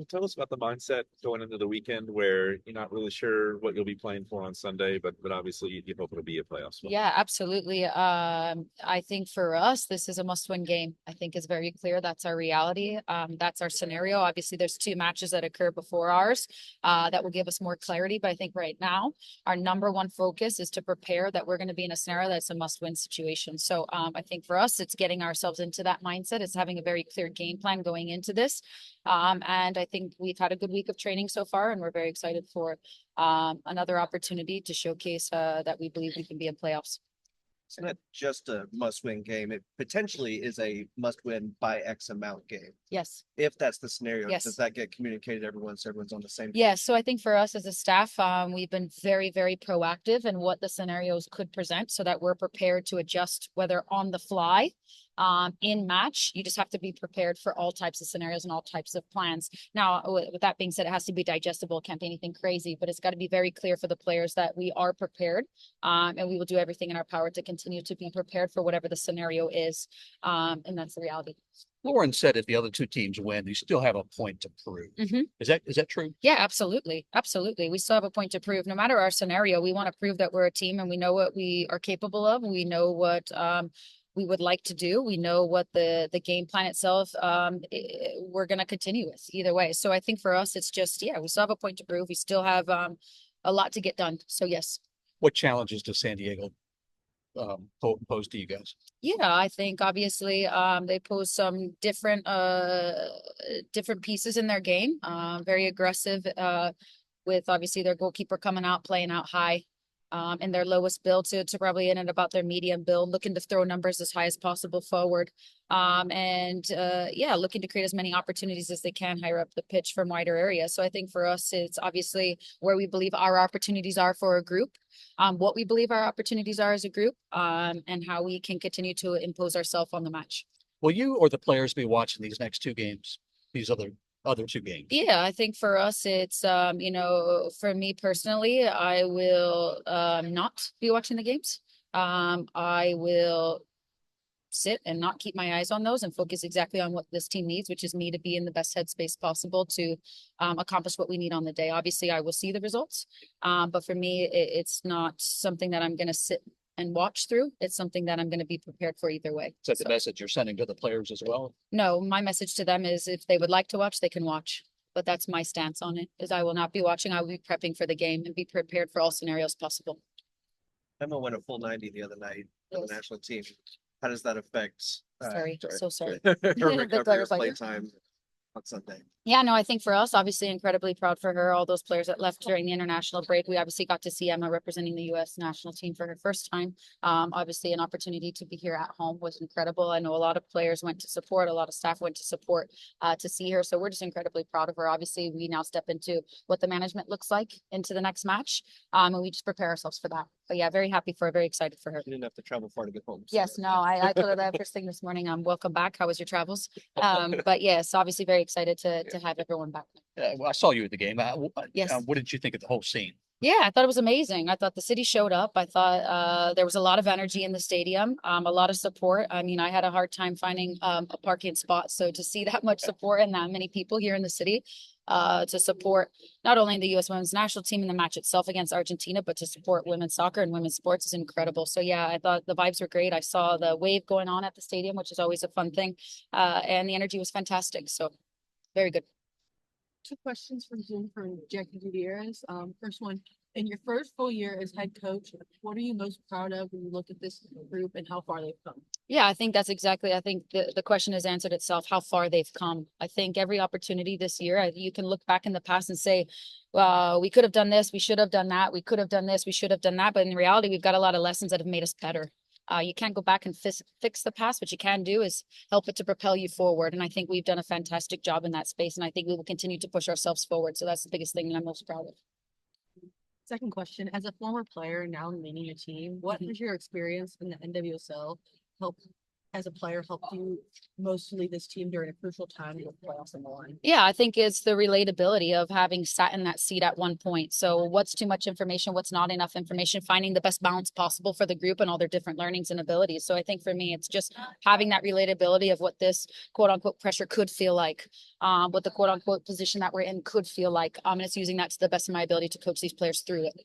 Tell us about the mindset going into the weekend where you're not really sure what you'll be playing for on Sunday, but obviously you hope it'll be a playoff spot. Yeah, absolutely. I think for us, this is a must-win game. I think it's very clear that's our reality. That's our scenario. Obviously, there's two matches that occur before ours, that will give us more clarity. But I think right now, our number one focus is to prepare that we're going to be in a scenario that's a must-win situation. So I think for us, it's getting ourselves into that mindset. It's having a very clear game plan going into this. And I think we've had a good week of training so far, and we're very excited for another opportunity to showcase that we believe we can be in playoffs. It's not just a must-win game. It potentially is a must-win by X amount game. Yes. If that's the scenario, Yes. does that get communicated to everyone so everyone's on the same page? Yeah, so I think for us as a staff, we've been very, very proactive in what the scenarios could present so that we're prepared to adjust whether on the fly, in match. You just have to be prepared for all types of scenarios and all types of plans. Now, with that being said, it has to be digestible. It can't be anything crazy, but it's got to be very clear for the players that we are prepared, and we will do everything in our power to continue to be prepared for whatever the scenario is. And that's the reality. Lauren said if the other two teams win, you still have a point to prove. Mhm. Is that true? Yeah, absolutely. Absolutely. We still have a point to prove. No matter our scenario, we want to prove that we're a team and we know what we are capable of. We know what we would like to do. We know what the game plan itself we're going to continue with either way. So I think for us, it's just, yeah, we still have a point to prove. We still have a lot to get done. So yes. What challenges does San Diego pose to you guys? Yeah, I think obviously they pose some different pieces in their game. Very aggressive with obviously their goalkeeper coming out, playing out high. In their lowest build to probably in and about their medium build, looking to throw numbers as high as possible forward. Yeah, looking to create as many opportunities as they can higher up the pitch from wider areas. So I think for us, it's obviously where we believe our opportunities are for a group, what we believe our opportunities are as a group, and how we can continue to impose ourselves on the match. Will you or the players be watching these next two games, these other two games? Yeah, I think for us, it's, for me personally, I will not be watching the games. I will sit and not keep my eyes on those and focus exactly on what this team needs, which is me to be in the best headspace possible to accomplish what we need on the day. Obviously, I will see the results, but for me, it's not something that I'm going to sit and watch through. It's something that I'm going to be prepared for either way. Is that the message you're sending to the players as well? No, my message to them is if they would like to watch, they can watch. But that's my stance on it, is I will not be watching. I will be prepping for the game and be prepared for all scenarios possible. Emma went a full 90 the other night for the national team. How does that affect Sorry, so sorry. her The recovery players or like play you. time on Sunday? Yeah, no, I think for us, obviously incredibly proud for her. All those players that left during the international break. We obviously got to see Emma representing the U.S. national team for her first time. Obviously an opportunity to be here at home was incredible. I know a lot of players went to support, a lot of staff went to support to see her. So we're just incredibly proud of her. Obviously, we now step into what the management looks like into the next match. And we just prepare ourselves for that. But yeah, very happy for her, very excited for her. You didn't have to travel far to get home. Yes, no, I told her that first thing this morning. Welcome back. How was your travels? But yes, obviously very excited to have everyone back. Well, I saw you at the game. Yes. What did you think of the whole scene? Yeah, I thought it was amazing. I thought the city showed up. I thought there was a lot of energy in the stadium, a lot of support. I mean, I had a hard time finding a parking spot. So to see that much support and that many people here in the city to support not only the U.S. women's national team in the match itself against Argentina, but to support women's soccer and women's sports is incredible. So yeah, I thought the vibes were great. I saw the wave going on at the stadium, which is always a fun thing. And the energy was fantastic. So very good. Two questions for Zoom for Jackie Gutierrez. First one, in your first full year as head coach, what are you most proud of when you look at this group and how far they've come? Yeah, I think that's exactly, I think the question has answered itself, how far they've come. I think every opportunity this year, you can look back in the past and say, we could have done this, we should have done that, we could have done this, we should have done that. But in reality, we've got a lot of lessons that have made us better. You can't go back and fix the past. What you can do is help it to propel you forward. And I think we've done a fantastic job in that space. And I think we will continue to push ourselves forward. So that's the biggest thing that I'm most proud of. Second question, as a former player now leading a team, what has your experience in the NWSL helped as a player helped you most to lead this team during a crucial time with playoffs on the line? Yeah, I think it's the relatability of having sat in that seat at one point. So what's too much information? What's not enough information? Finding the best balance possible for the group and all their different learnings and abilities. So I think for me, it's just having that relatability of what this quote unquote pressure could feel like, what the quote unquote position that we're in could feel like. And it's using that to the best of my ability to coach these players through it.